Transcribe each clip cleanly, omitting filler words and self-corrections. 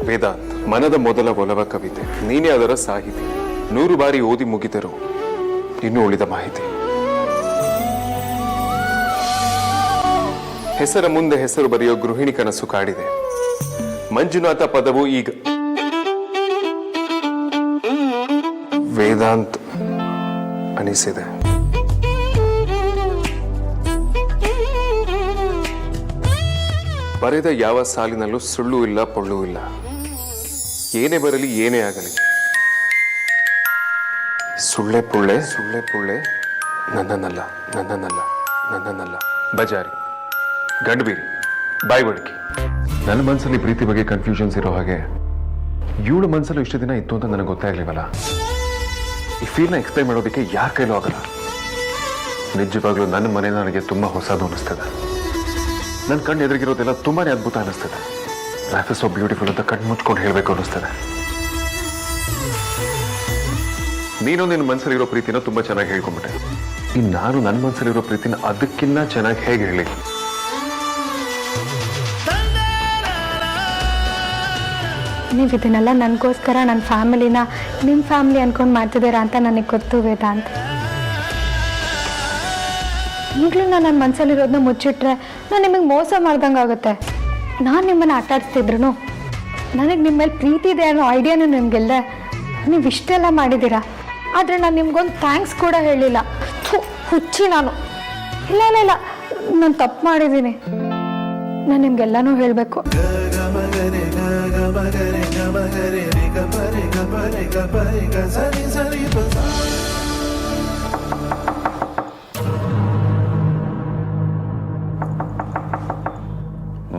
ವೇದಾಂತ್ ಮನದ ಮೊದಲ ಒಲವ ಕವಿತೆ, ನೀನೇ ಅದರ ಸಾಹಿತಿ. 100 ಬಾರಿ ಓದಿ ಮುಗಿದರು ಇನ್ನೂ ಉಳಿದ ಮಾಹಿತಿ. ಹೆಸರ ಮುಂದೆ ಹೆಸರು ಬರೆಯೋ ಗೃಹಿಣಿ ಕನಸು ಕಾಡಿದೆ. ಮಂಜುನಾಥ ಪದವು ಈಗ ವೇದಾಂತ್ ಅನಿಸಿದೆ. ಬರೆದ ಯಾವ ಸಾಲಿನಲ್ಲೂ ಸುಳ್ಳು ಇಲ್ಲ, ಪೊಳ್ಳು ಇಲ್ಲ. ಏನೇ ಬರಲಿ, ಏನೇ ಆಗಲಿ, ಸುಳ್ಳೆ ಪುಳ್ಳೆ ನನ್ನನ್ನಲ್ಲ, ನನ್ನನ್ನಲ್ಲ, ನನ್ನನ್ನಲ್ಲ. ಬಜಾರಿ, ಗಂಡಬೀರಿ, ಬಾಯ್ಬಡಿಕೆ. ನನ್ನ ಮನಸ್ಸಲ್ಲಿ ಪ್ರೀತಿ ಬಗ್ಗೆ ಕನ್ಫ್ಯೂಷನ್ಸ್ ಇರೋ ಹಾಗೆ ಇವಳು ಮನಸ್ಸಲ್ಲಿ ಇಷ್ಟು ದಿನ ಇತ್ತು ಅಂತ ನನಗೆ ಗೊತ್ತಾಗ್ಲಿವಲ್ಲ. ಈ ಫೀಲ್ನ ಎಕ್ಸ್ಪ್ಲೈನ್ ಮಾಡೋದಕ್ಕೆ ಯಾರ ಕೈಲೂ ಆಗಲ್ಲ. ನಿಜವಾಗ್ಲೂ ನನ್ನ ಮನೆ ನನಗೆ ತುಂಬಾ ಹೊಸದು ಅನಿಸ್ತದೆ. ನನ್ನ ಕಣ್ಣು ಎದುರಿಗಿರೋದೆಲ್ಲ ತುಂಬಾನೇ ಅದ್ಭುತ ಅನಿಸ್ತದೆ. ಲೈಫ್ ಇಸ್ ಸೋ ಬ್ಯೂಟಿಫುಲ್ ಅಂತ ಕಣ್ಣು ಮುಚ್ಕೊಂಡು ಹೇಳಬೇಕು ಅನಿಸ್ತದೆ. ನೀನು ನಿನ್ನ ಮನಸ್ಸಲ್ಲಿರೋ ಪ್ರೀತಿನ ತುಂಬಾ ಚೆನ್ನಾಗಿ ಹೇಳ್ಕೊಂಡ್ಬಿಟ್ಟೆ. ಇನ್ನು ನಾನು ನನ್ನ ಮನಸ್ಸಲ್ಲಿರೋ ಪ್ರೀತಿನ ಅದಕ್ಕಿಂತ ಚೆನ್ನಾಗಿ ಹೇಗೆ ಹೇಳಿ? ನೀವು ಇದನ್ನೆಲ್ಲ ನನಗೋಸ್ಕರ ನನ್ನ ಫ್ಯಾಮಿಲಿನ ನಿಮ್ಮ ಫ್ಯಾಮಿಲಿ ಅನ್ಕೊಂಡು ಮಾಡ್ತಿದ್ದೀರಾ ಅಂತ ನನಗೆ ಗೊತ್ತು ವೇದಾಂತ್. ಈಗಲೂ ನಾನು ನನ್ನ ಮನಸ್ಸಲ್ಲಿರೋದನ್ನ ಮುಚ್ಚಿಟ್ರೆ ನಾನು ನಿಮಗೆ ಮೋಸ ಮಾಡ್ದಂಗೆ ಆಗುತ್ತೆ. ನಾನು ನಿಮ್ಮನ್ನು ಆಟಾಡಿಸ್ತಿದ್ರು ನನಗೆ ನಿಮ್ಮ ಮೇಲೆ ಪ್ರೀತಿ ಇದೆ ಅನ್ನೋ ಐಡಿಯಾನು ನಿಮಗೆಲ್ಲ. ನೀವು ಇಷ್ಟೆಲ್ಲ ಮಾಡಿದ್ದೀರಾ, ಆದರೆ ನಾನು ನಿಮ್ಗೊಂದು ಥ್ಯಾಂಕ್ಸ್ ಕೂಡ ಹೇಳಿಲ್ಲ. ಹುಚ್ಚಿ ನಾನು. ಇಲ್ಲ ಇಲ್ಲ ಇಲ್ಲ, ನಾನು ತಪ್ಪು ಮಾಡಿದ್ದೀನಿ. ನಾನು ನಿಮ್ಗೆಲ್ಲನೂ ಹೇಳಬೇಕು.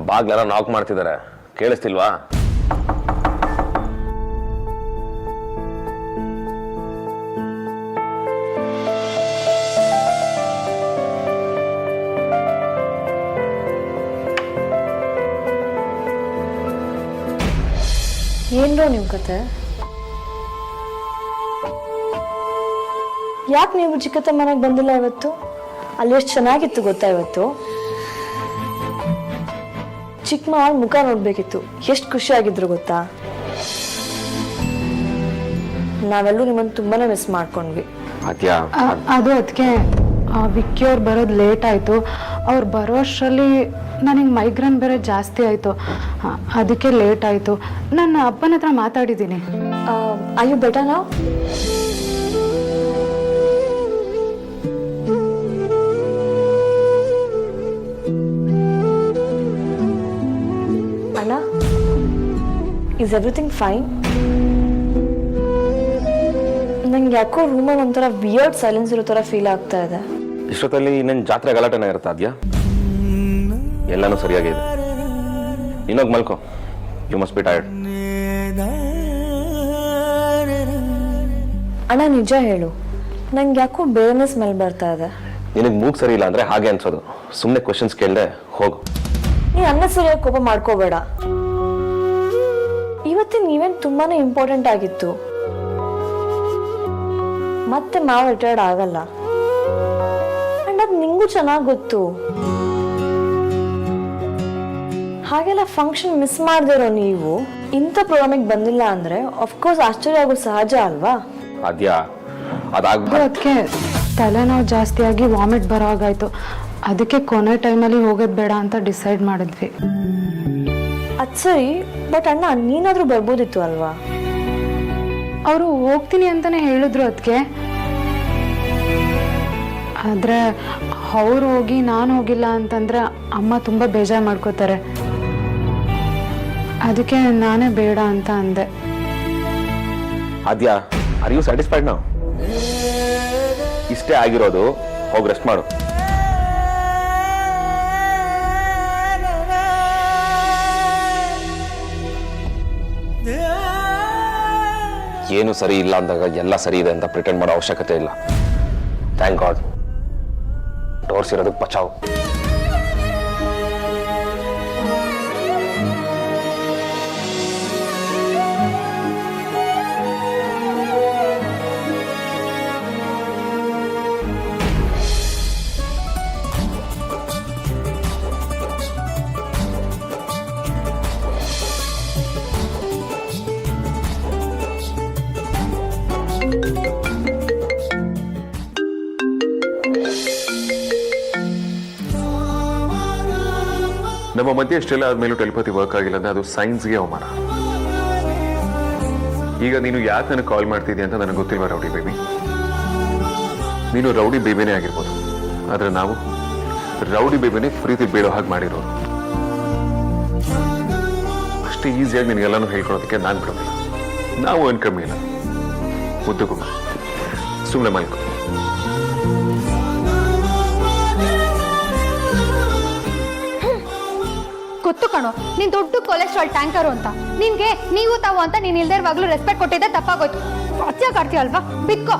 ಬಾಗ್ಲೆಲ್ಲ ನಾಕ್ ಮಾಡ್ತಿದ್ದಾರೆ, ಕೇಳಿಸ್ತಿಲ್ವಾ? ಏನ್ರೋ ನಿಮ್ಮ ಕತೆ? ಯಾಕೆ ನೀವು ಚಿಕ್ಕತ್ತ ಮನೆಗೆ ಬಂದಿಲ್ಲ ಇವತ್ತು? ಅಲ್ಲಿ ಎಷ್ಟು ಚೆನ್ನಾಗಿತ್ತು ಗೊತ್ತಾ ಇವತ್ತು? ಚಿಕ್ಕ ಮಾವ ಮುಖ ನೋಡ್ಬೇಕಿತ್ತು, ಎಷ್ಟು ಖುಷಿಯಾಗಿದ್ರು ಗೊತ್ತಾ? ನಾವೆಲ್ಲೂ ನಿಮ್ಮನ್ನು ತುಂಬಾನೇ ಮಿಸ್ ಮಾಡ್ಕೊಂಡ್ವಿ. ಅದು ಅದಕ್ಕೆ ವಿಕ್ಕಿ ಅವ್ರು ಬರೋದು ಲೇಟ್ ಆಯಿತು. ಅವ್ರು ಬರೋ ಅಷ್ಟರಲ್ಲಿ ನನಗೆ ಮೈಗ್ರೇನ್ ಬೇರೆ ಜಾಸ್ತಿ ಆಯಿತು, ಅದಕ್ಕೆ ಲೇಟ್ ಆಯಿತು. ನನ್ನ ಅಪ್ಪನ ಹತ್ರ ಮಾತಾಡಿದ್ದೀನಿ. Are you better now? ಅಣ್ಣ, ಇಸ್ ಎವ್ರಿಥಿಂಗ್ ಫೈನ್? ನಂಗೆ ಯಾಕೋ ರೂಮಲ್ಲಿ ಒಂಥರ ವಿಯರ್ಡ್ ಸೈಲೆನ್ಸ್ ಇರೋ ಥರ ಫೀಲ್ ಆಗ್ತಾ ಇದೆ. ಇಷ್ಟೊತ್ತಲ್ಲಿ ಇನ್ನೇನು ಜಾತ್ರೆ ಗಲಾಟೆನ ಇರ್ತಾ ಇದೆಯಾ? ಎಲ್ಲನೂ ಸರಿಯಾಗಿದೆ. ಇನ್ನೋಗಿ ಮಲ್ಕೋ, ಯು ಮಸ್ಟ್ ಬಿ ಟೈರ್ಡ್. ಅಣ್ಣ ನಿಜ ಹೇಳು, ನಂಗೆ ಯಾಕೋ ಬೇರೆನೇ ಸ್ಮೆಲ್ ಬರ್ತಾ ಇದೆ. ನಿನಗೆ ಮೂಗ್ ಸರಿ ಇಲ್ಲ ಅಂದ್ರೆ ಹಾಗೆ ಅನ್ಸೋದು. ಸುಮ್ಮನೆ ಕ್ವಶನ್ಸ್ ಕೇಳದೆ ಹೋಗು. ನೀನು ಅನ್ನೆಸರಿಯಾಗಿ ಕೋಪ ಮಾಡ್ಕೋಬೇಡ. ಇವತ್ತಿನ ನೀವೇನು ತುಂಬಾನೇ ಇಂಪಾರ್ಟೆಂಟ್ ಆಗಿತ್ತು. ಮತ್ತೆ ಮಾವ ರಿಟೈರ್ಡ್ ಆಗಲ್ಲ, ಅಂಡ್ ಅದು ನಿಂಗೂ ಚೆನ್ನಾಗಿ ಗೊತ್ತು. ಹಾಗೆಲ್ಲ ಫಂಕ್ಷನ್ ಮಿಸ್ ಮಾಡ್ದಿರೋ ನೀವು ಇಂಥ ಪ್ರೋಗ್ರಾಮಿಗೆ ಬಂದಿಲ್ಲ ಅಂದ್ರೆ ಅಫ್ಕೋರ್ಸ್ ಆಶ್ಚರ್ಯ ಆಗೋ ಸಹಜ ಅಲ್ವಾ? ಅದಕ್ಕೆ ತಲೆನೋವು ಜಾಸ್ತಿ ಆಗಿ ವಾಮಿಟ್ ಬರೋ ಹಾಗಾಯ್ತು. ಅದಕ್ಕೆ ಕೊನೆ ಟೈಮಲ್ಲಿ ಹೋಗೋದು ಬೇಡ ಅಂತ ಡಿಸೈಡ್ ಮಾಡಿದ್ವಿ. ಅದು ಸರಿ, ಬಟ್ ಅಣ್ಣ ನೀನಾದ್ರೂ ಬರ್ಬೋದಿತ್ತು ಅಲ್ವಾ? ಅವರು ಹೋಗ್ತೀನಿ ಅಂತಾನೆ ಹೇಳಿದ್ರು ಅದಕ್ಕೆ. ಆದರೆ ಅವ್ರು ಹೋಗಿ ನಾನು ಹೋಗಿಲ್ಲ ಅಂತಂದ್ರೆ ಅಮ್ಮ ತುಂಬ ಬೇಜಾರು ಮಾಡ್ಕೋತಾರೆ. ಅದಕ್ಕೆ ನಾನೇ ಬೇಡ ಅಂತ ಅಂದೆ. ಆದ್ಯಾ, ಆರ್ ಯು ಸ್ಯಾಟಿಸ್ಫೈಡ್ ನೌ? ಇಷ್ಟೇ ಆಗಿರೋದು, ಹೋಗಿ ರೆಸ್ಟ್ ಮಾಡು. ಏನು ಸರಿ ಇಲ್ಲ ಅಂದಾಗ ಎಲ್ಲ ಸರಿ ಇದೆ ಅಂತ ಪ್ರಿಟೆಂಡ್ ಮಾಡೋ ಅವಶ್ಯಕತೆ ಇಲ್ಲ. ಥ್ಯಾಂಕ್ ಗಾಡ್, ಡೋರ್ಸ್ ಇರೋದಕ್ಕೆ ಬಚಾವ್. ನಮ್ಮ ಮಧ್ಯೆ ಇಷ್ಟೆಲ್ಲ ಆದ್ಮೇಲೂ ಟೆಲಿಪತಿ ವರ್ಕ್ ಆಗಿಲ್ಲ ಅಂದ್ರೆ ಅದು ಸೈನ್ಸ್ಗೆ ಅವಮಾನ. ಈಗ ನೀನು ಯಾಕೆ ನನಗೆ ಕಾಲ್ ಮಾಡ್ತಿದ್ಯಾ ಅಂತ ನನಗೆ ಗೊತ್ತಿಲ್ವಾ ರೌಡಿ ಬೇಬಿ? ನೀನು ರೌಡಿ ಬೇಬಿನೇ ಆಗಿರ್ಬೋದು, ಆದ್ರೆ ನಾವು ರೌಡಿ ಬೇಬಿನೇ ಪ್ರೀತಿ ಬೀಳೋ ಹಾಗೆ ಮಾಡಿರೋರು. ಅಷ್ಟೇ ಈಸಿಯಾಗಿ ನಿನಗೆಲ್ಲಾನು ಹೇಳ್ಕೊಳೋದಕ್ಕೆ ನಾನು ಬಿಡೋದಿಲ್ಲ. ನಾವು ಏನು ಕಮ್ಮಿ ಇಲ್ಲ. ಮುದ್ದುಗುಮ್ಮ ಸುಮ್ಮನೆ ಮಲ್ಕೊ. ಗೊತ್ತು ಕಣೋ, ನೀನ್ ದೊಡ್ಡ ಕೊಲೆಸ್ಟ್ರಾಲ್ ಟ್ಯಾಂಕರು ಅಂತ. ನಿನ್ಗೆ ನೀವು ತಾವು ಅಂತ ನೀನ್ ಇಲ್ದೇ ಇರುವಾಗ್ಲೂ ರೆಸ್ಪೆಕ್ಟ್ ಕೊಟ್ಟಿದ್ದೆ ತಪ್ಪಾಗೋಯ್ತು. ಅತ್ಯ ಕಾಡ್ತೀಯ ಅಲ್ವಾ? ಬಿಕ್ಕೋ.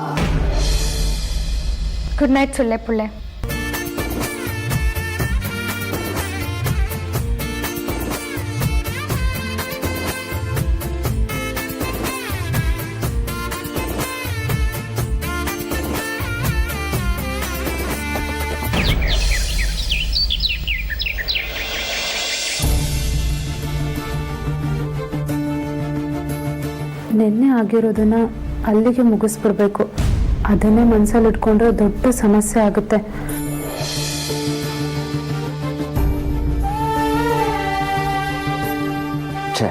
ಗುಡ್ ನೈಟ್ ಸುಳ್ಳೆ ಪುಳ್ಳೆ. ನಿನ್ನೆ ಆಗಿರೋದನ್ನ ಅಲ್ಲಿಗೆ ಮುಗಿಸ್ಬಿಡ್ಬೇಕು. ಅದನ್ನೇ ಮನಸ್ಸಲ್ಲಿ ಇಟ್ಕೊಂಡ್ರೆ ದೊಡ್ಡ ಸಮಸ್ಯೆ ಆಗುತ್ತೆ. ಛೇ,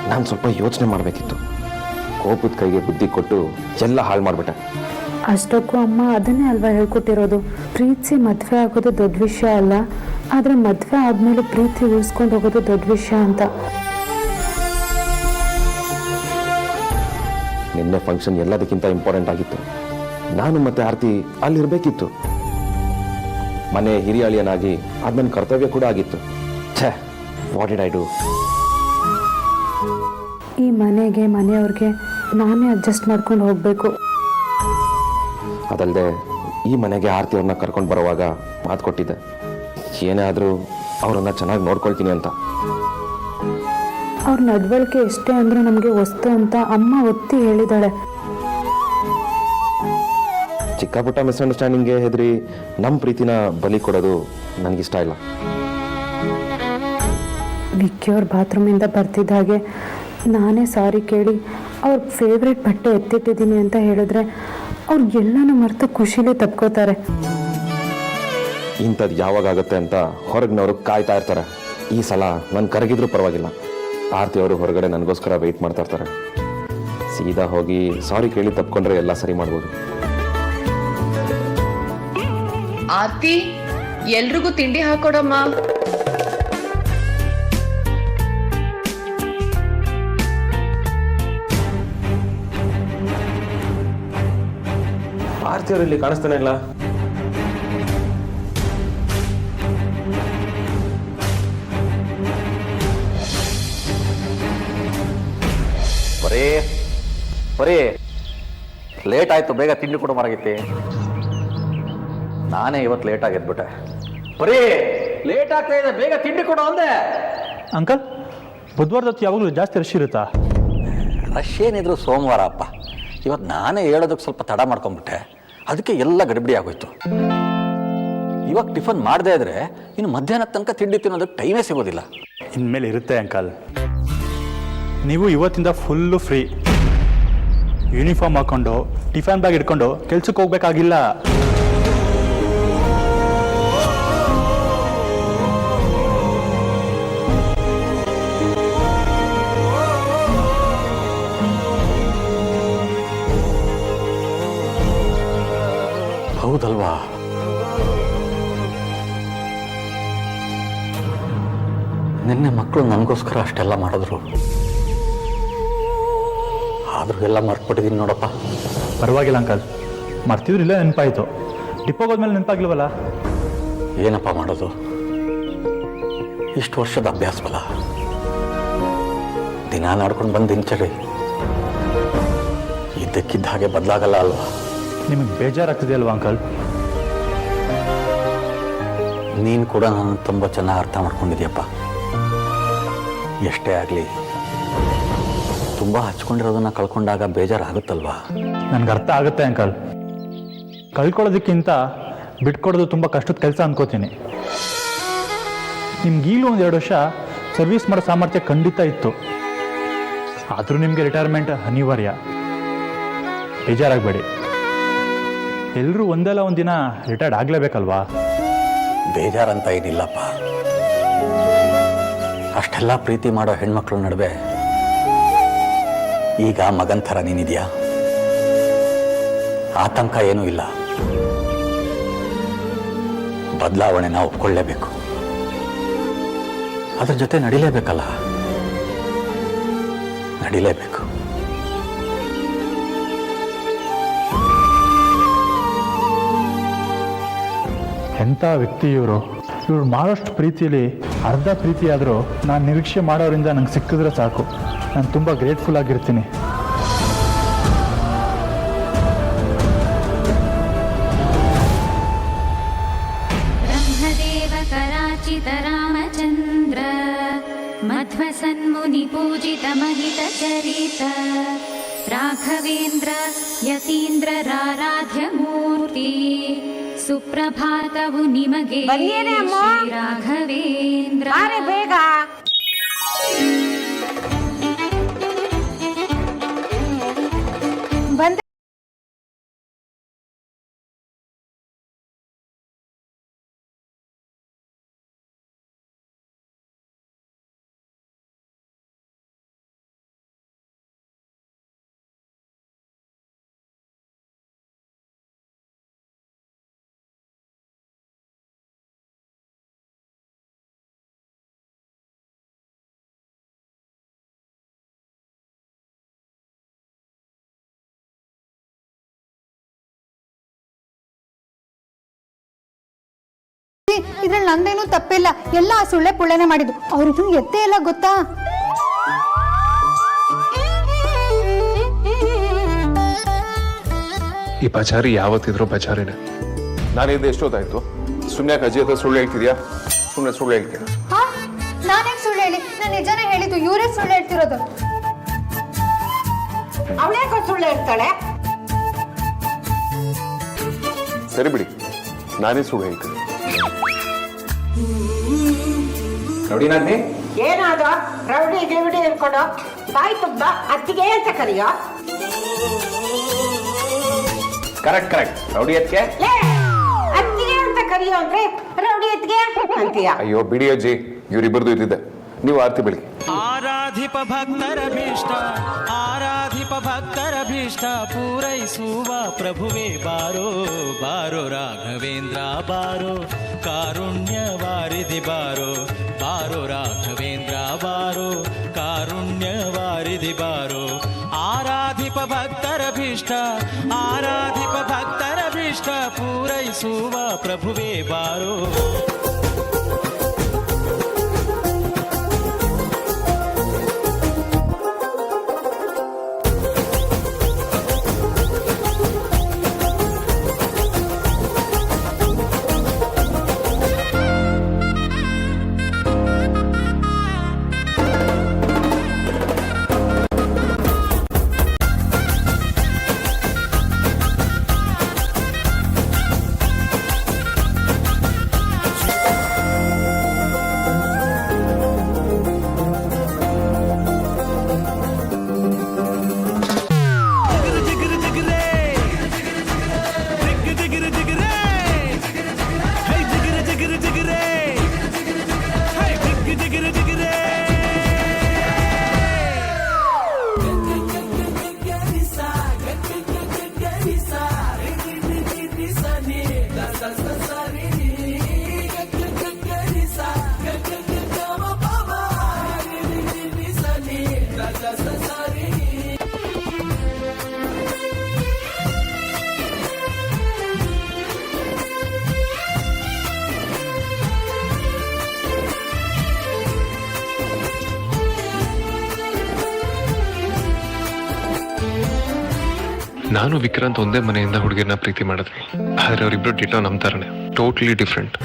ನಾನು ಸ್ವಲ್ಪ ಯೋಚನೆ ಮಾಡಬೇಕಿತ್ತು. ಕೋಪದ ಕೈಗೆ ಬುದ್ಧಿ ಕೊಟ್ಟು ಎಲ್ಲ ಹಾಳು ಮಾಡಿಬಿಟ್ಟೆ. ಅಷ್ಟಕ್ಕೂ ಅಮ್ಮ ಅದನ್ನೇ ಅಲ್ವಾ ಹೇಳ್ಕೊಟ್ಟಿರೋದು, ಪ್ರೀತಿಸಿ ಮದುವೆ ಆಗೋದು ದೊಡ್ಡ ವಿಷಯ ಅಲ್ಲ, ಆದರೆ ಮದುವೆ ಆದಮೇಲೆ ಪ್ರೀತಿ ಉಳಿಸ್ಕೊಂಡು ಹೋಗೋದು ದೊಡ್ಡ ವಿಷಯ ಅಂತ. ನಿನ್ನೆ ಫಂಕ್ಷನ್ ಎಲ್ಲದಕ್ಕಿಂತ ಇಂಪಾರ್ಟೆಂಟ್ ಆಗಿತ್ತು. ನಾನು ಮತ್ತೆ ಆರ್ತಿ ಅಲ್ಲಿರಬೇಕಿತ್ತು. ಮನೆ ಹಿರಿಯಾಳಿಯನಾಗಿ ಅದು ನನ್ನ ಕರ್ತವ್ಯ ಕೂಡ ಆಗಿತ್ತು. ಛೇ, ವಾಟ್ ಡಿಡ್ ಐ ಡೂ? ಈ ಮನೆಗೆ ಮನೆಯವ್ರಿಗೆ ನಾನೇ ಅಡ್ಜಸ್ಟ್ ಮಾಡ್ಕೊಂಡು ಹೋಗಬೇಕು. ಅದಲ್ಲದೆ ಈ ಮನೆಗೆ ಆರ್ತಿ ಅವ್ರನ್ನ ಕರ್ಕೊಂಡು ಬರುವಾಗ ಮಾತು ಕೊಟ್ಟಿದ್ದೆ, ಏನೇ ಆದರೂ ಅವರನ್ನು ಚೆನ್ನಾಗಿ ನೋಡ್ಕೊಳ್ತೀನಿ ಅಂತ. ಅವ್ರ ನಡವಳಿಕೆ ಎಷ್ಟೇ ಅಂದರೂ ನಮಗೆ ವಸ್ತು ಅಂತ ಅಮ್ಮ ಒತ್ತಿ ಹೇಳಿದಾಳೆ. ಚಿಕ್ಕ ಪುಟ್ಟ ಮಿಸ್ಅಂಡರ್ಸ್ಟ್ಯಾಂಡಿಂಗ್ಗೆ ಹೆದರಿ ನಮ್ಮ ಪ್ರೀತಿನ ಬಲಿ ಕೊಡೋದು ನನಗಿಷ್ಟ ಇಲ್ಲ. ವಿಕ್ಕಿಯವ್ರ ಬಾತ್ರೂಮಿಂದ ಬರ್ತಿದ್ದ ಹಾಗೆ ನಾನೇ ಸಾರಿ ಕೇಳಿ ಅವ್ರ ಫೇವ್ರೆಟ್ ಬಟ್ಟೆ ಎತ್ತಿಟ್ಟಿದ್ದೀನಿ ಅಂತ ಹೇಳಿದ್ರೆ ಅವ್ರು ಎಲ್ಲನೂ ಮರೆತು ಖುಷಿಲೇ ತಪ್ಕೋತಾರೆ. ಇಂಥದ್ದು ಯಾವಾಗತ್ತೆ ಅಂತ ಹೊರಗಿನವರು ಕಾಯ್ತಾ ಇರ್ತಾರೆ. ಈ ಸಲ ನಾನು ಕರಗಿದ್ರೂ ಪರವಾಗಿಲ್ಲ, ಆರ್ತಿ ಅವರು ಹೊರಗಡೆ ನನಗೋಸ್ಕರ ವೆಯ್ಟ್ ಮಾಡ್ತಾ ಇರ್ತಾರೆ. ಸೀದಾ ಹೋಗಿ ಸಾರಿ ಕೇಳಿ ತಪ್ಕೊಂಡ್ರೆ ಎಲ್ಲ ಸರಿ ಮಾಡ್ಬೋದು. ಆರ್ತಿ, ಎಲ್ರಿಗೂ ತಿಂಡಿ ಹಾಕೊಡಮ್ಮ. ಆರ್ತಿ ಅವರು ಇಲ್ಲಿ ಕಾಣಿಸ್ತಾನೆ ಇಲ್ಲ. ಬರೀ ಲೇಟ್ ಆಯ್ತು, ಬೇಗ ತಿಂಡಿ ಕೊಡು ಮಾರಾಗಿತ್ತಿ. ನಾನೇ ಇವತ್ತು ಲೇಟಾಗಿ ಎದ್ಬಿಟ್ಟೆ. ಬರೀ ಲೇಟ್ ಆಗ್ತಾ ಇದೆ, ಬೇಗ ತಿಂಡಿ ಕೊಡು ಅಂದೆ. ಅಂಕಲ್, ಬುಧವಾರದ ಹೊತ್ತು ಯಾವಾಗಲೂ ಜಾಸ್ತಿ ರಶ್ ಇರುತ್ತಾ? ರಶ್ ಏನಿದ್ರು ಸೋಮವಾರ ಅಪ್ಪ. ಇವತ್ತು ನಾನೇ ಹೇಳೋದಕ್ಕೆ ಸ್ವಲ್ಪ ತಡ ಮಾಡ್ಕೊಂಡ್ಬಿಟ್ಟೆ, ಅದಕ್ಕೆ ಎಲ್ಲ ಗಡಿಬಿಡಿ ಆಗೋಯ್ತು. ಇವಾಗ ಟಿಫನ್ ಮಾಡದೇ ಇದ್ರೆ ಇನ್ನು ಮಧ್ಯಾಹ್ನ ತನಕ ತಿಂಡಿ ತಿನ್ನೋದಕ್ಕೆ ಟೈಮೇ ಸಿಗೋದಿಲ್ಲ. ಇನ್ಮೇಲೆ ಇರುತ್ತೆ ಅಂಕಲ್. ನೀವು ಇವತ್ತಿಂದ ಫುಲ್ಲು ಫ್ರೀ. ಯೂನಿಫಾರ್ಮ್ ಹಾಕೊಂಡು ಟಿಫನ್ ಬ್ಯಾಗ್ ಇಟ್ಕೊಂಡು ಕೆಲ್ಸಕ್ಕೆ ಹೋಗ್ಬೇಕಾಗಿಲ್ಲ. ಹೌದಲ್ವಾ? ನಿನ್ನೆ ಮಕ್ಕಳು ನನಗೋಸ್ಕರ ಅಷ್ಟೆಲ್ಲ ಮಾಡಿದ್ರು, ಆದ್ರೂ ಎಲ್ಲ ಮರ್ತ್ಬಿಟ್ಟಿದ್ದೀನಿ ನೋಡಪ್ಪ. ಪರವಾಗಿಲ್ಲ ಅಂಕಲ್, ಮರ್ತಿದ್ರು ಇಲ್ಲ ನೆನಪಾಯಿತು. ಡಿಪ್ಪೋಗೋದ್ಮೇಲೆ ನೆನಪಾಗ್ಲಿವಲ್ಲ. ಏನಪ್ಪ ಮಾಡೋದು, ಇಷ್ಟು ವರ್ಷದ ಅಭ್ಯಾಸವಲ್ಲ, ದಿನ ನಡ್ಕೊಂಡು ಬಂದು ದಿನಚರಿ ಇದ್ದಕ್ಕಿದ್ದ ಹಾಗೆ ಬದಲಾಗಲ್ಲ ಅಲ್ವಾ? ನಿಮಗೆ ಬೇಜಾರಾಗ್ತಿದೆ ಅಲ್ವಾ ಅಂಕಲ್? ನೀನು ಕೂಡ ನಾನು ತುಂಬ ಚೆನ್ನಾಗಿ ಅರ್ಥ ಮಾಡ್ಕೊಂಡಿದ್ಯಪ್ಪ. ಎಷ್ಟೇ ಆಗಲಿ ತುಂಬ ಹಚ್ಕೊಂಡಿರೋದನ್ನ ಕಳ್ಕೊಂಡಾಗ ಬೇಜಾರಾಗುತ್ತಲ್ವಾ? ನನಗೆ ಅರ್ಥ ಆಗುತ್ತೆ ಅಂಕಲ್. ಕಳ್ಕೊಳ್ಳೋದಕ್ಕಿಂತ ಬಿಟ್ಕೊಡೋದು ತುಂಬ ಕಷ್ಟದ ಕೆಲಸ ಅನ್ಕೋತೀನಿ. ನಿಮ್ಗೀಗಲೂ 1-2 ವರ್ಷ ಸರ್ವಿಸ್ ಮಾಡೋ ಸಾಮರ್ಥ್ಯ ಖಂಡಿತ ಇತ್ತು, ಆದರೂ ನಿಮಗೆ ರಿಟೈರ್ಮೆಂಟ್ ಅನಿವಾರ್ಯ. ಬೇಜಾರಾಗಬೇಡಿ, ಎಲ್ಲರೂ ಒಂದಲ್ಲ ಒಂದಿನ ರಿಟೈರ್ಡ್ ಆಗಲೇಬೇಕಲ್ವಾ? ಬೇಜಾರಂತ ಏನಿಲ್ಲಪ್ಪ. ಅಷ್ಟೆಲ್ಲ ಪ್ರೀತಿ ಮಾಡೋ ಹೆಣ್ಮಕ್ಳ ನಡುವೆ ಈಗ ಮಗನ್ ಥರ ನೀನಿದೆಯಾ? ಆತಂಕ ಏನೂ ಇಲ್ಲ. ಬದಲಾವಣೆನ ಒಪ್ಕೊಳ್ಳೇಬೇಕು, ಅದ್ರ ಜೊತೆ ನಡಿಲೇಬೇಕಲ್ಲ, ನಡಿಲೇಬೇಕು. ಎಂಥ ವ್ಯಕ್ತಿ ಇವರು. ಇವ್ರು ಮಾಡೋಷ್ಟು ಪ್ರೀತಿಯಲ್ಲಿ ಅರ್ಧ ಪ್ರೀತಿ ಆದರೂ ನಾನು ನಿರೀಕ್ಷೆ ಮಾಡೋರಿಂದ ನಂಗೆ ಸಿಕ್ಕಿದ್ರೆ ಸಾಕು. ನಾನು ತುಂಬ ಗ್ರೇಟ್ಫುಲ್ ಆಗಿರ್ತೀನಿ. ಬ್ರಹ್ಮದೇವ ಕರಾಚಿತ ರಾಮಚಂದ್ರ ಮಧ್ವಸನ್ಮುನಿ ಪೂಜಿತ ಮಹಿತ ಚರಿತ ರಾಘವೇಂದ್ರ ಯತೀಂದ್ರ ರಾರಾಧ್ಯ ಮೂರ್ತಿ ಸುಪ್ರಭಾತವು ನಿಮಗೆ ಶ್ರೀ ರಾಘವೇಂದ್ರ. ಬೇಗ ಬಂದೆ. ಇದ್ರಲ್ಲಿ ನಂದೇನು ತಪ್ಪಿಲ್ಲ, ಎಲ್ಲ ಆ ಸುಳ್ಳೆ ಪುಳ್ಳೆನೆ ಮಾಡಿದ್ದು. ಅವ್ರಿದು ಎತ್ತೆ ಎಲ್ಲ ಗೊತ್ತಾ? ಈ ಪಚಾರಿ ಯಾವತ್ತಿದ್ರು ಪಚಾರಿನೇ. ನಾನಿದ್ದು ಎಷ್ಟೊತ್ತಾಯ್ತು? ಸುಮ್ಮನೆ ಅಜ್ಜಿ ಹತ್ರ ಸುಳ್ಳು ಹೇಳ್ತಿದ್ಯಾ? ಸುಮ್ಮನೆ ಸುಳ್ಳು ಹೇಳ್ತೀಯ? ಹಾ, ನಾನೇ ಸುಳ್ಳು ಹೇಳಿ? ನಾನು ನಿಜಾನೇ ಹೇಳಿದ್ದು, ಇವರೇ ಸುಳ್ಳು ಹೇಳ್ತಿರೋದು. ಅವಳೇಕೋ ಸುಳ್ಳು ಹೇಳ್ತಾಳೆ. ಸರಿ ಬಿಡಿ, ನಾನೇ ಸುಳ್ಳು ಹೇಳ್ತೀನಿ. ಏನಾದ ರೌಡಿ ಗಿವಿಡಿ ಇರ್ಕೊಡು, ಬಾಯಿ ತುಂಬ ಅತ್ತಿಗೆ ಅಂತ ಕರಿಯೋ. ಕರೆಕ್ಟ್ ರೌಡಿ ಎತ್ಗೆ ಅತ್ತಿಗೆ ಅಂತ ಕರಿಯೋ ಅಂದ್ರೆ ರೌಡಿ ಎತ್ಗೆ ಅಂತೀಯ. ಅಯ್ಯೋ ಬಿಡಿ ಅಜ್ಜಿ, ಇವರಿಬ್ಬರದು ಇದ್ದಿದ್ದೆ. ನೀವು ಆರತಿ ಬೆಳಿಗ್ಗೆ. ಆರಾಧಿಪ ಭಕ್ತರ ಭೀಷ್ಟ, ಆರಾಧಿಪ ಭಕ್ತರ ಭೀಷ್ಟ ಪೂರೈಸುವ ಪ್ರಭುವೇ ಬಾರೋ ಬಾರೋ ರಾಘವೇಂದ್ರ ಬಾರೋ, ಕಾರುಣ್ಯ ವಾರಿಧಿ ಬಾರೋ ಬಾರೋ ರಾಘವೇಂದ್ರ ಬಾರೋ, ಕಾರುಣ್ಯ ವಾರಿಧಿ ಬಾರೋ. ಆರಾಧಿಪ ಭಕ್ತರ ಭೀಷ್ಟ, ಆರಾಧಿಪ ಭಕ್ತರ ಭೀಷ್ಟ ಪೂರೈಸುವ ಪ್ರಭುವೇ ಬಾರೋ. ನಾನು ವಿಕ್ರಾಂತ್ ಒಂದೇ ಮನೆಯಿಂದ ಹುಡುಗಿರನ್ನ ಪ್ರೀತಿ ಮಾಡಿದ್ವಿ, ಆದ್ರೆ ಅವರಿಬ್ರು ಡಿಟೋ ನಮ್ಮ ಥರನೇ, ಟೋಟ್ಲಿ ಡಿಫ್ರೆಂಟ್.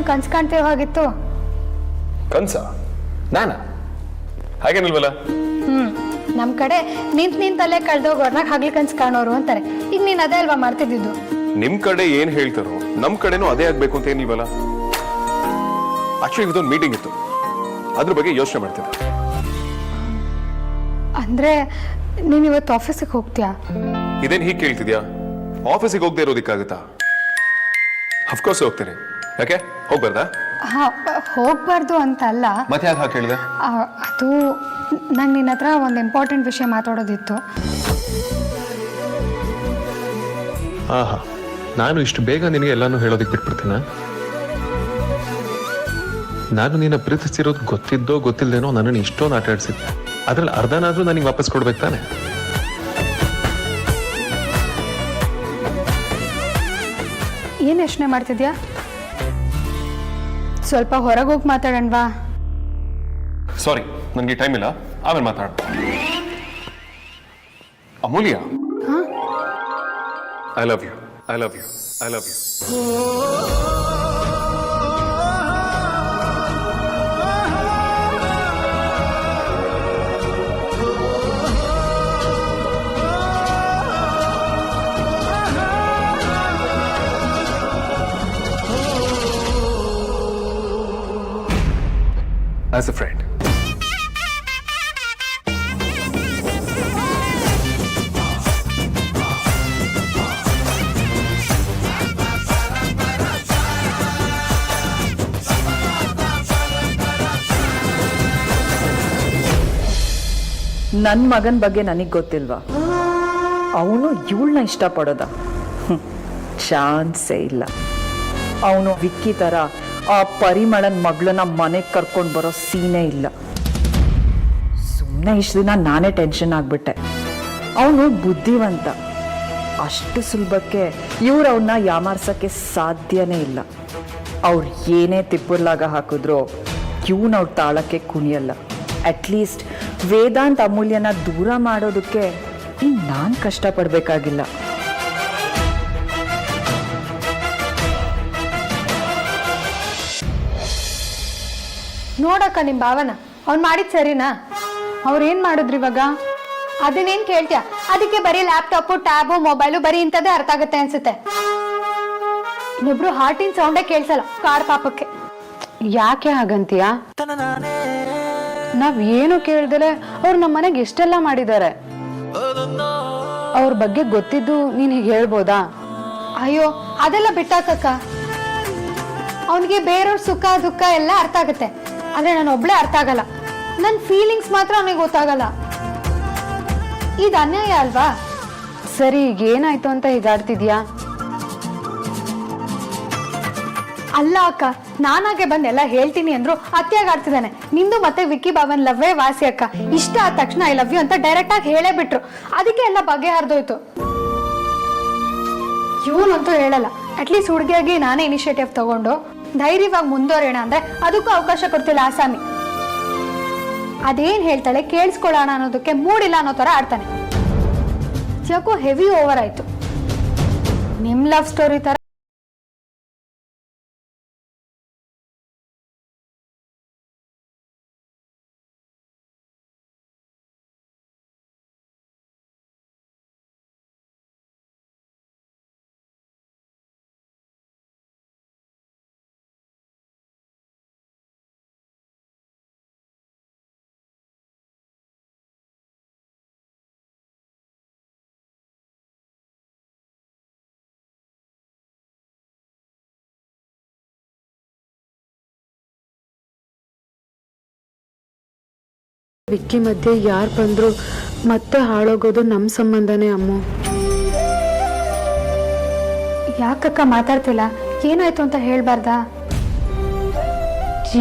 ಕನ್ಸು ಕಾಣ್ತೀವೋ ಹಾಗಿತ್ತು. ಕನ್ಸ ನಾನಾ? ಹಾಗೇನಿಲ್ವಲ್ಲ. ನಮ್ಮ ಕಡೆ ನಿಂತಲ್ಲೇ ಕಳೆದೋಗೋರ್ನಾಗ ಹಗ್ಲು ಕನ್ಸು ಕಾಣೋರು ಅಂತಾರೆ. ಈಗ ನೀನು ಅದೇ ಅಲ್ವಾ ಮಾಡ್ತಿದ್ದಿದ್ದು? ನಿಮ್ ಕಡೆ ಏನ್ ಹೇಳ್ತಾರೋ ನಮ್ ಕಡೆನೂ ಅದೇ ಆಗ್ಬೇಕು ಅಂತ ಏನಿಲ್ವಲ್ಲ. ಆಕ್ಚುಲಿ ಇದೊಂದು ಮೀಟಿಂಗ್ ಇತ್ತು, ಅದ್ರ ಬಗ್ಗೆ ಯೋಚನೆ ಮಾಡ್ತಿದ್ದೆ. ಅಂದ್ರೆ ನೀನು ಇವತ್ತು ಆಫೀಸಿಗೆ ಹೋಗ್ತೀಯಾ? ಇದೇನ್ ಹೀಗೆ ಕೇಳ್ತಿದ್ಯಾ? ಆಫೀಸಿಗೆ ಹೋಗದೆ ಇರೋದಕ್ಕಾಗುತ್ತಾ? ಅಫ್ಕೋರ್ಸ್ ಹೋಗ್ತೇನೆ. ಯಾಕೆ ಹೋಗ್ಬಾರ್ದಾ? ಹೋಗ್ಬಾರ್ದು ಅಂತ ಅಲ್ಲ. ಮತ್ತೆ ಯಾಕೆ ಹಾಗೆ ಕೇಳಿದೆ? ಅದು ನಂಗೆ ನಿನ್ನ ಹತ್ರ ಒಂದು ಇಂಪಾರ್ಟೆಂಟ್ ವಿಷಯ ಮಾತಾಡೋದಿತ್ತು. ಆಹಾ, ನಾನು ಇಷ್ಟು ಬೇಗ ನಿನಗೆ ಎಲ್ಲಾನು ಹೇಳೋದಕ್ಕೆ ಬಿಟ್ಬಿಡ್ತೀನ? ನಾನು ನಿನ್ನ ಪ್ರೀತಿಸಿರೋದು ಗೊತ್ತಿದ್ದೋ ಗೊತ್ತಿಲ್ಲದೇನೋ ನನ್ನನ್ನು ಇಷ್ಟೊಂದು ಆಟ ಆಡಿಸಿದ್ದೆ. ಅದ್ರಲ್ಲಿ ಅರ್ಧನಾದ್ರೂ ನನಗೆ ವಾಪಸ್ ಕೊಡ್ಬೇಕು ತಾನೆ? ಏನು ಯೋಚನೆ ಮಾಡ್ತಿದ್ಯಾ? ಸ್ವಲ್ಪ ಹೊರಗೆ ಹೋಗಿ ಮಾತಾಡೋಣವಾ? ಸಾರಿ, ನನಗೆ ಟೈಮ್ ಇಲ್ಲ, ಆಮೇಲೆ ಮಾತಾಡ. Amulya, I love you, I love you, I love you. As a friend. ನನ್ನ ಮಗನ ಬಗ್ಗೆ ನನಗೆ ಗೊತ್ತಿಲ್ವಾ? ಅವನು ಇವಳನ್ನ ಇಷ್ಟಪಡೋದ? ಚಾನ್ಸೇ ಇಲ್ಲ. ಅವನು ವಿಕ್ಕಿ ಥರ ಆ ಪರಿಮಳನ ಮಗಳನ್ನ ಮನೆಗೆ ಕರ್ಕೊಂಡು ಬರೋ ಸೀನೇ ಇಲ್ಲ. ಸುಮ್ಮನೆ ಇಷ್ಟು ದಿನ ನಾನೇ ಟೆನ್ಷನ್ ಆಗಿಬಿಟ್ಟೆ. ಅವನು ಬುದ್ಧಿವಂತ, ಅಷ್ಟು ಸುಲಭಕ್ಕೆ ಇವ್ರು ಅವನ್ನ ಯಾಮಾರ್ಸೋಕ್ಕೆ ಸಾಧ್ಯನೇ ಇಲ್ಲ. ಅವ್ರು ಏನೇ ತಿಪ್ಪುರ್ಲಾಗ ಹಾಕಿದ್ರೋ ಇವನು ಅವ್ರ ತಾಳಕ್ಕೆ ಕುಣಿಯಲ್ಲ. ಅಟ್ಲೀಸ್ಟ್ ವೇದಾಂತ್ ಅಮೂಲ್ಯನ ದೂರ ಮಾಡೋದಕ್ಕೆ ಇನ್ನು ನಾನು ಕಷ್ಟಪಡಬೇಕಾಗಿಲ್ಲ. ನೋಡಕ್ಕ ನಿಮ್ಮ ಭಾವನ ಅವ್ನು ಮಾಡಿದ್ ಸರಿನಾ? ಅವ್ರು ಏನು ಮಾಡಿದ್ರು ಇವಾಗ? ಅದನ್ನೇನು ಕೇಳ್ತೀಯ? ಅದಕ್ಕೆ ಬರೀ ಲ್ಯಾಪ್ಟಾಪು, ಟ್ಯಾಬು, ಮೊಬೈಲು ಬರೀ ಇಂಥದ್ದೇ ಅರ್ಥ ಆಗುತ್ತೆ ಅನ್ಸುತ್ತೆ. ಇನ್ನೊಬ್ರು ಹಾರ್ಟಿನ ಸೌಂಡೇ ಕೇಳಿಸಲ್ಲ ಕಾಡ್ ಪಾಪಕ್ಕೆ. ಯಾಕೆ ಹಾಗಂತೀಯ? ನಾವ್ ಏನು ಕೇಳ್ದಲೆ ಅವ್ರು ನಮ್ಮ ಮನೆಗೆ ಎಷ್ಟೆಲ್ಲ ಮಾಡಿದ್ದಾರೆ. ಅವ್ರ ಬಗ್ಗೆ ಗೊತ್ತಿದ್ದು ನೀನ್ ಹೀಗೆ ಹೇಳ್ಬೋದಾ? ಅಯ್ಯೋ, ಅದೆಲ್ಲ ಬಿಟ್ಟಾಕಕ್ಕ. ಅವನಿಗೆ ಬೇರೆಯವ್ರ ಸುಖ ದುಃಖ ಎಲ್ಲ ಅರ್ಥ ಆಗುತ್ತೆ, ಆದ್ರೆ ನಾನು ಒಬ್ಳೆ ಅರ್ಥ ಆಗಲ್ಲ. ನನ್ನ ಫೀಲಿಂಗ್ಸ್ ಮಾತ್ರ ಅವನಿಗೆ ಗೊತ್ತಾಗಲ್ಲ. ಇದು ಅನ್ಯಾಯ ಅಲ್ವಾ? ಸರಿ, ಈಗ ಏನಾಯ್ತು ಅಂತ ಹೀಗಾಡ್ತಿದ್ಯಾ? ಅಲ್ಲ ಅಕ್ಕ, ನಾನಾಗೆ ಬಂದೆಲ್ಲ ಹೇಳ್ತೀನಿ ಅಂದ್ರು ಅತ್ಯಾಗ ಆಡ್ತಿದ್ದಾನೆ. ನಿಂದು ಮತ್ತೆ ವಿಕ್ಕಿ ಬಾಬನ್ ಲವ್ವೇ ವಾಸಿ ಅಕ್ಕ. ಇಷ್ಟ ಆದ ತಕ್ಷಣ ಐ ಲವ್ ಯು ಅಂತ ಡೈರೆಕ್ಟ್ ಆಗಿ ಹೇಳೇ ಬಿಟ್ರು. ಅದಕ್ಕೆ ಎಲ್ಲ ಬಗೆಹರಿದೋಯ್ತು. ಇವನಂತೂ ಹೇಳಲ್ಲ. ಅಟ್ಲೀಸ್ಟ್ ಹುಡುಗಿಯಾಗಿ ನಾನೇ ಇನಿಷಿಯೇಟಿವ್ ತಗೊಂಡು ಧೈರ್ಯವಾಗಿ ಮುಂದುವರೋಣ ಅಂದ್ರೆ ಅದಕ್ಕೂ ಅವಕಾಶ ಕೊಡ್ತಿಲ್ಲ ಆಸಾಮಿ. ಅದೇನ್ ಹೇಳ್ತಾಳೆ ಕೇಳಿಸ್ಕೊಳ್ಳೋಣ ಅನ್ನೋದಕ್ಕೆ ಮೂಡಿಲ್ಲ ಅನ್ನೋ ತರ ಆಡ್ತಾನೆ. ಯಾಕೋ ಹೆವಿ ಓವರ್ ಆಯ್ತು. ನಿಮ್ ಲವ್ ಸ್ಟೋರಿ ತರ ವಿಕ್ಕಿ ಮಧ್ಯೆ ಯಾರು ಬಂದ್ರು ಮತ್ತೆ ಹಾಳೋಗೋದು ನಮ್ಮ ಸಂಬಂಧನೇ ಅಮ್ಮ. ಯಾಕಕ್ಕ ಮಾತಾಡ್ತಿಲ್ಲ? ಏನಾಯ್ತು ಅಂತ ಹೇಳ್ಬಾರ್ದಾ?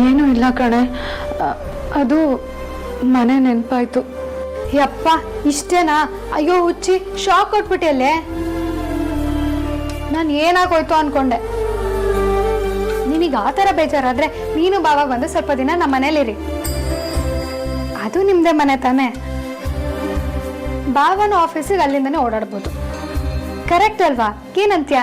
ಏನೂ ಇಲ್ಲ ಕಣೆ, ಅದು ಮನೆ ನೆನಪಾಯ್ತು. ಯಪ್ಪ, ಇಷ್ಟೇನಾ? ಅಯ್ಯೋ ಹುಚ್ಚಿ, ಶಾಕ್ ಕೊಟ್ಬಿಟ್ಟೆ. ನಾನು ಏನಾಗೋಯ್ತು ಅನ್ಕೊಂಡೆ. ನಿನಗೆ ಆ ಥರ ಬೇಜಾರಾದ್ರೆ ನೀನು ಬಾವ ಬಂದು ಸ್ವಲ್ಪ ದಿನ ನಮ್ಮ ಮನೇಲಿರಿ. ಅದು ನಿಮ್ದೇ ಮನೆ ತಾನೆ. ಬಾವನ ಆಫೀಸಿಗೆ ಅಲ್ಲಿಂದನೇ ಓಡಾಡ್ಬೋದು. ಕರೆಕ್ಟ್ ಅಲ್ವಾ? ಏನಂತ್ಯ?